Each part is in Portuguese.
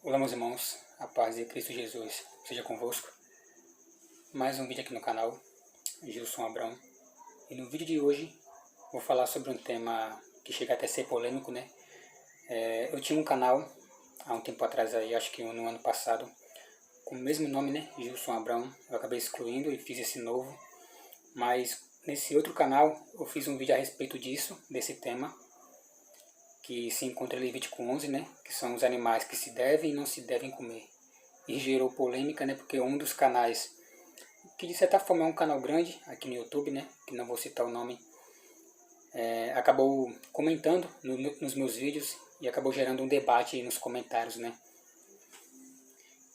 Olá meus irmãos, a paz de Cristo Jesus seja convosco. Mais um vídeo aqui no canal, Gilson Abrão. E no vídeo de hoje vou falar sobre um tema que chega até a ser polêmico, né? Eu tinha um canal há um tempo atrás, aí, acho que no ano passado, com o mesmo nome, né? Gilson Abrão. Eu acabei excluindo e fiz esse novo. Mas nesse outro canal eu fiz um vídeo a respeito desse tema, que se encontra em Levítico 11, né, que são os animais que se devem e não se devem comer. E gerou polêmica, né, porque um dos canais, que de certa forma é um canal grande aqui no YouTube, né, que não vou citar o nome, acabou comentando nos meus vídeos e acabou gerando um debate nos comentários, né.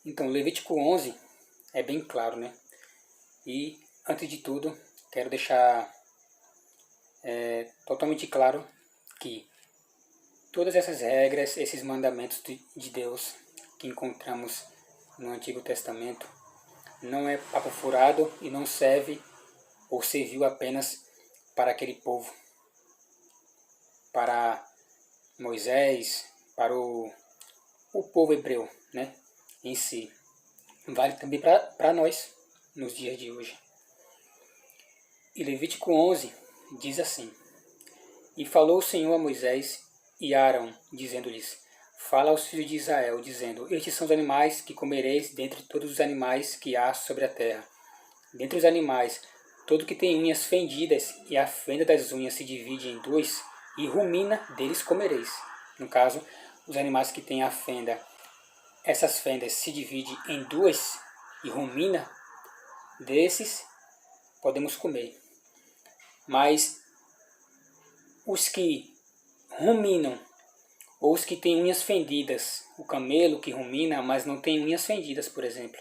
Então, Levítico 11 é bem claro, né, e antes de tudo, quero deixar totalmente claro que todas essas regras, esses mandamentos de Deus que encontramos no Antigo Testamento, não é papo furado e não serve ou serviu apenas para aquele povo, para Moisés, para o povo hebreu, né, em si. Vale também para nós, nos dias de hoje. E Levítico 11 diz assim: E falou o Senhor a Moisés e a Arão, dizendo-lhes: Fala aos filhos de Israel, dizendo: Estes são os animais que comereis dentre todos os animais que há sobre a terra. Dentre os animais, todo que tem unhas fendidas e a fenda das unhas se divide em duas, e rumina deles comereis. No caso, os animais que têm a fenda, essas fendas se dividem em duas e rumina, desses podemos comer. Mas os que ruminam, ou os que têm unhas fendidas, o camelo que rumina, mas não tem unhas fendidas, por exemplo,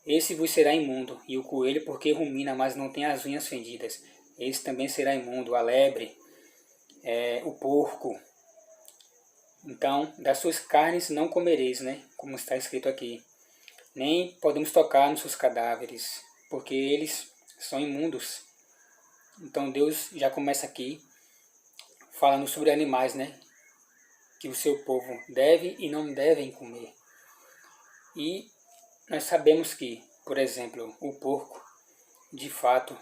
esse vos será imundo, e o coelho, porque rumina, mas não tem as unhas fendidas, esse também será imundo, a lebre, o porco. Então, das suas carnes não comereis, né? Como está escrito aqui. Nem podemos tocar nos seus cadáveres, porque eles são imundos. Então Deus já começa aqui falando sobre animais, né? Que o seu povo deve e não devem comer. E nós sabemos que, por exemplo, o porco, de fato,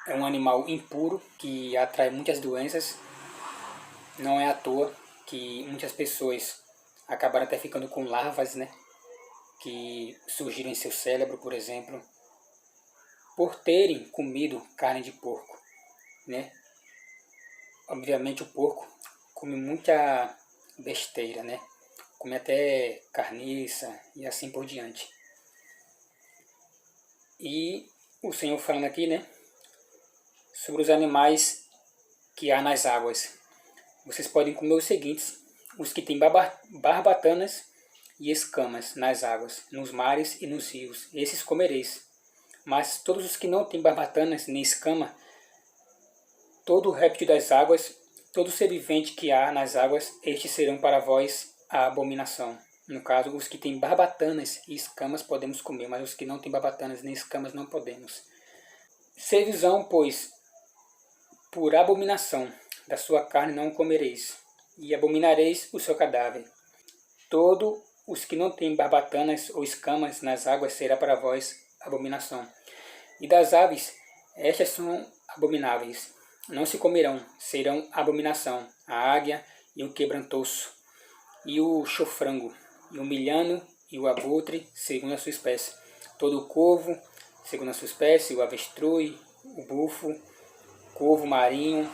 é um animal impuro que atrai muitas doenças. Não é à toa que muitas pessoas acabaram até ficando com larvas, né, que surgiram em seu cérebro, por exemplo, por terem comido carne de porco, né? Obviamente o porco come muita besteira, né? Come até carniça e assim por diante. E o Senhor falando aqui, né, sobre os animais que há nas águas. Vocês podem comer os seguintes: os que têm barbatanas e escamas nas águas, nos mares e nos rios, esses comereis. Mas todos os que não têm barbatanas nem escama, todo réptil das águas, todo ser vivente que há nas águas, estes serão para vós a abominação. No caso, os que têm barbatanas e escamas podemos comer, mas os que não têm barbatanas nem escamas não podemos. Servisão, pois, por abominação, da sua carne não comereis, e abominareis o seu cadáver. Todos os que não têm barbatanas ou escamas nas águas será para vós abominação. E das aves, estas são abomináveis. Não se comerão, serão abominação: a águia e o quebrantoço, e o chofrango, e o milhano e o abutre, segundo a sua espécie. Todo o corvo, segundo a sua espécie, o avestruz, o bufo, corvo marinho,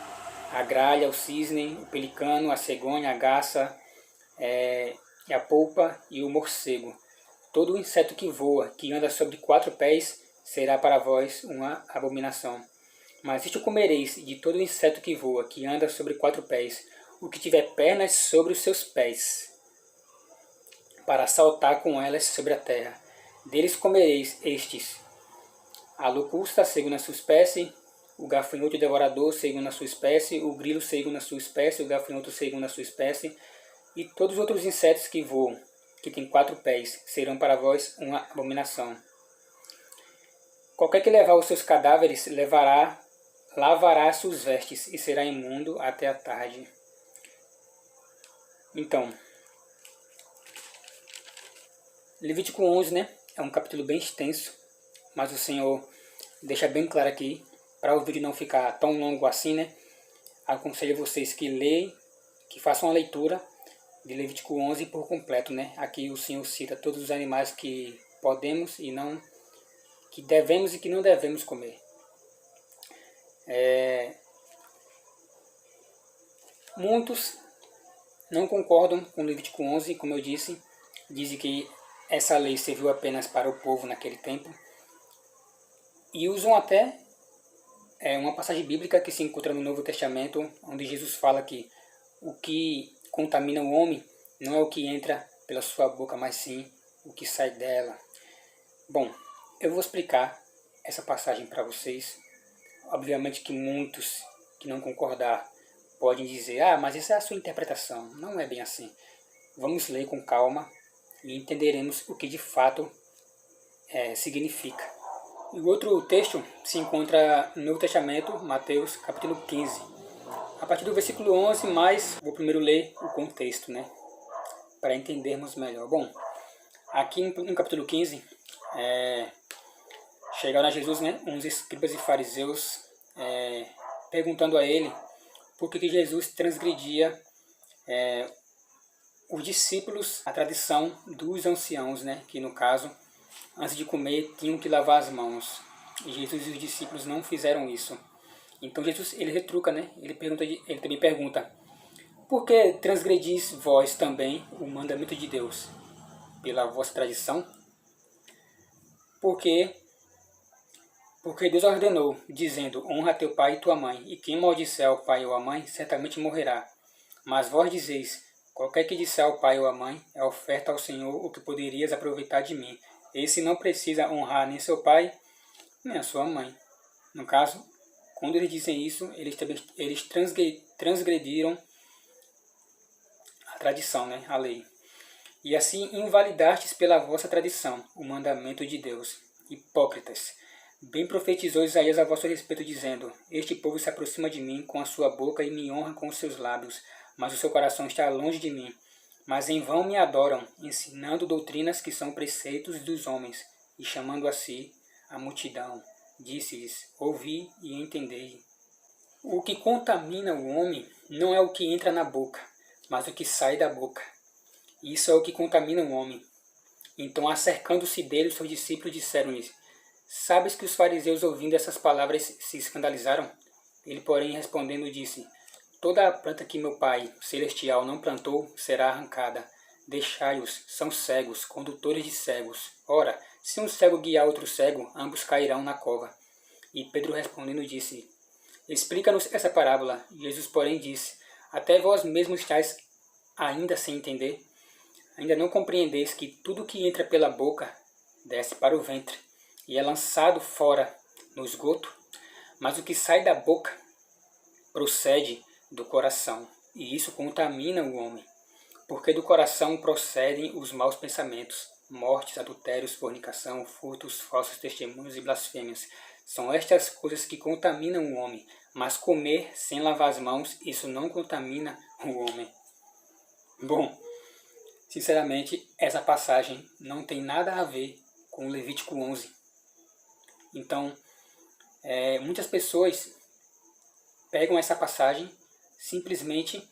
a gralha, o cisne, o pelicano, a cegonha, a garça, a polpa e o morcego. Todo inseto que voa, que anda sobre 4 pés, será para vós uma abominação. Mas isto comereis de todo inseto que voa, que anda sobre 4 pés, o que tiver pernas sobre os seus pés, para saltar com elas sobre a terra. Deles comereis estes: a locusta, segundo a sua espécie, o gafanhoto devorador, segundo a sua espécie, o grilo, segundo a sua espécie, o gafanhoto, segundo a sua espécie, e todos os outros insetos que voam, que têm 4 pés, serão para vós uma abominação. Qualquer que levar os seus cadáveres, lavará suas vestes, e será imundo até a tarde. Então, Levítico 11, né, é um capítulo bem extenso, mas o Senhor deixa bem claro aqui, para o vídeo não ficar tão longo assim, né, aconselho vocês que leiam, que façam a leitura de Levítico 11 por completo, né. Aqui o Senhor cita todos os animais que podemos e não, que devemos e que não devemos comer. Muitos não concordam com Levítico 11, como eu disse, dizem que essa lei serviu apenas para o povo naquele tempo, e usam até uma passagem bíblica que se encontra no Novo Testamento, onde Jesus fala que o que contamina o homem não é o que entra pela sua boca, mas sim o que sai dela. Bom, eu vou explicar essa passagem para vocês. Obviamente que muitos que não concordar podem dizer, mas essa é a sua interpretação. Não é bem assim. Vamos ler com calma e entenderemos o que de fato significa. E o outro texto se encontra no Novo Testamento, Mateus capítulo 15. A partir do versículo 11, mas vou primeiro ler o contexto, né, para entendermos melhor. Bom, aqui no capítulo 15, chegaram a Jesus, né, uns escribas e fariseus perguntando a ele por que Jesus transgredia os discípulos, a tradição dos anciãos, né, que no caso, antes de comer, tinham que lavar as mãos. E Jesus e os discípulos não fizeram isso. Então Jesus, ele retruca, né, ele também pergunta, por que transgredis vós também o mandamento de Deus? Pela vossa tradição? Porque Deus ordenou, dizendo, honra teu pai e tua mãe, e quem maldisser ao pai ou à mãe, certamente morrerá. Mas vós dizeis, qualquer que disser ao pai ou à mãe, é oferta ao Senhor o que poderias aproveitar de mim. Esse não precisa honrar nem seu pai, nem a sua mãe. No caso, quando eles dizem isso, eles transgrediram a tradição, né, a lei. E assim invalidastes pela vossa tradição o mandamento de Deus. Hipócritas! Bem profetizou Isaías a vosso respeito, dizendo, este povo se aproxima de mim com a sua boca e me honra com os seus lábios, mas o seu coração está longe de mim. Mas em vão me adoram, ensinando doutrinas que são preceitos dos homens, e chamando a si a multidão. Disse-lhes, ouvi e entendei. O que contamina o homem não é o que entra na boca, mas o que sai da boca. Isso é o que contamina o homem. Então, acercando-se dele, os seus discípulos disseram-lhe, sabes que os fariseus, ouvindo essas palavras, se escandalizaram? Ele, porém, respondendo, disse, toda a planta que meu Pai Celestial não plantou será arrancada. Deixai-os, são cegos, condutores de cegos. Ora, se um cego guiar outro cego, ambos cairão na cova. E Pedro respondendo disse, explica-nos essa parábola. Jesus, porém, disse, até vós mesmos estáis ainda sem entender? Ainda não compreendeis que tudo que entra pela boca desce para o ventre e é lançado fora no esgoto? Mas o que sai da boca procede do coração, e isso contamina o homem. Porque do coração procedem os maus pensamentos, mortes, adultérios, fornicação, furtos, falsos testemunhos e blasfêmias. São estas coisas que contaminam o homem, mas comer sem lavar as mãos, isso não contamina o homem. Bom, sinceramente, essa passagem não tem nada a ver com Levítico 11. Então, muitas pessoas pegam essa passagem simplesmente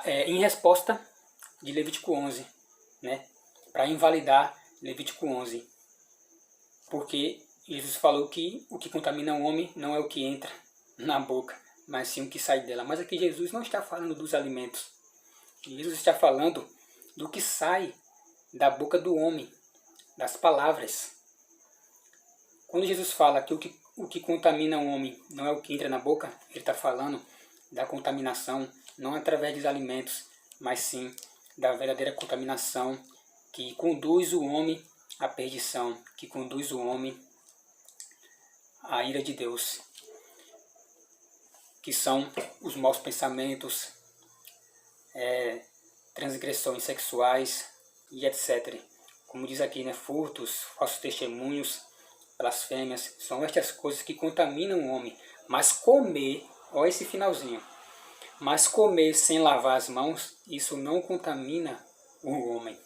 em resposta de Levítico 11, né? Para invalidar Levítico 11. Porque Jesus falou que o que contamina o homem não é o que entra na boca, mas sim o que sai dela. Mas aqui Jesus não está falando dos alimentos. Jesus está falando do que sai da boca do homem, das palavras. Quando Jesus fala que o que contamina o homem não é o que entra na boca, ele está falando da contaminação, não através dos alimentos, mas sim da verdadeira contaminação que conduz o homem à perdição, que conduz o homem à ira de Deus, que são os maus pensamentos, transgressões sexuais e etc. Como diz aqui, né, furtos, falsos testemunhos, blasfêmias, são estas coisas que contaminam o homem. Mas comer, olha esse finalzinho, mas comer sem lavar as mãos, isso não contamina o homem.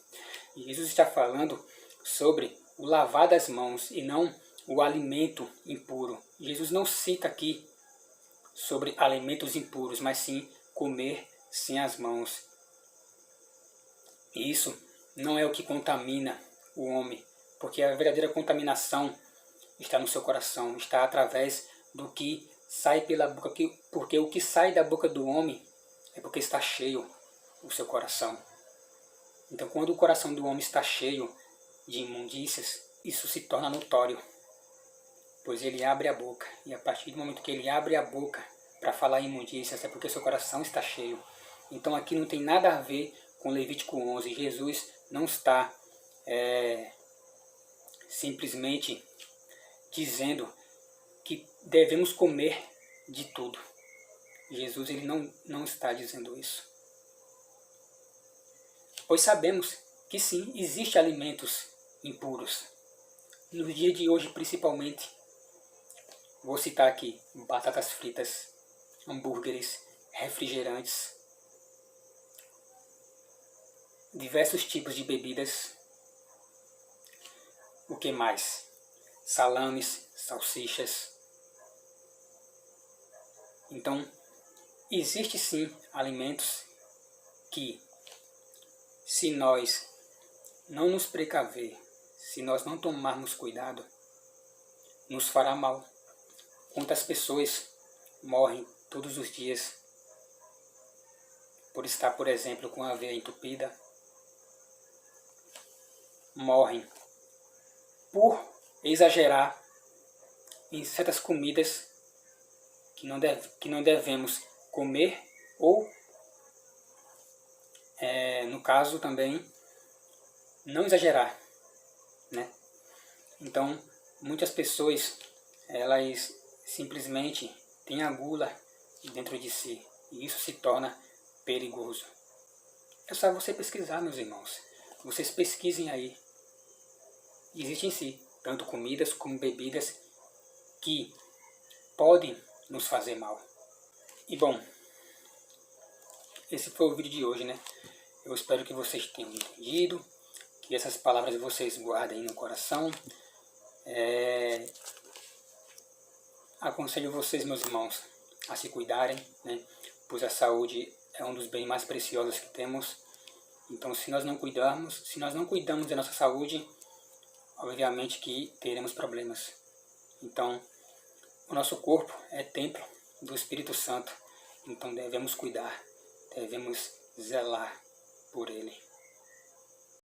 E Jesus está falando sobre o lavar das mãos e não o alimento impuro. Jesus não cita aqui sobre alimentos impuros, mas sim comer sem as mãos. E isso não é o que contamina o homem, porque a verdadeira contaminação está no seu coração, está através do que sai pela boca, porque o que sai da boca do homem é porque está cheio o seu coração. Então, quando o coração do homem está cheio de imundícias, isso se torna notório, pois ele abre a boca, e a partir do momento que ele abre a boca para falar imundícias, é porque seu coração está cheio. Então aqui não tem nada a ver com Levítico 11, Jesus não está simplesmente dizendo que devemos comer de tudo. Jesus ele não está dizendo isso. Pois sabemos que sim, existem alimentos impuros. No dia de hoje, principalmente, vou citar aqui batatas fritas, hambúrgueres, refrigerantes, diversos tipos de bebidas. O que mais? Salames, salsichas. Então, existe sim alimentos que, se nós não nos precaver, se nós não tomarmos cuidado, nos fará mal. Quantas pessoas morrem todos os dias por estar, por exemplo, com a veia entupida? Morrem por exagerar em certas comidas que não devemos comer ou, no caso também, não exagerar, né? Então, muitas pessoas, elas simplesmente têm a gula dentro de si, e isso se torna perigoso. É só você pesquisar, meus irmãos. Vocês pesquisem aí. Existem sim, tanto comidas como bebidas que podem nos fazer mal. E bom, esse foi o vídeo de hoje, né? Eu espero que vocês tenham entendido, que essas palavras vocês guardem no coração. Aconselho vocês, meus irmãos, a se cuidarem, né? Pois a saúde é um dos bens mais preciosos que temos. Então, se nós não cuidamos da nossa saúde, obviamente que teremos problemas. Então, o nosso corpo é templo do Espírito Santo. Então, devemos cuidar, devemos zelar por ele.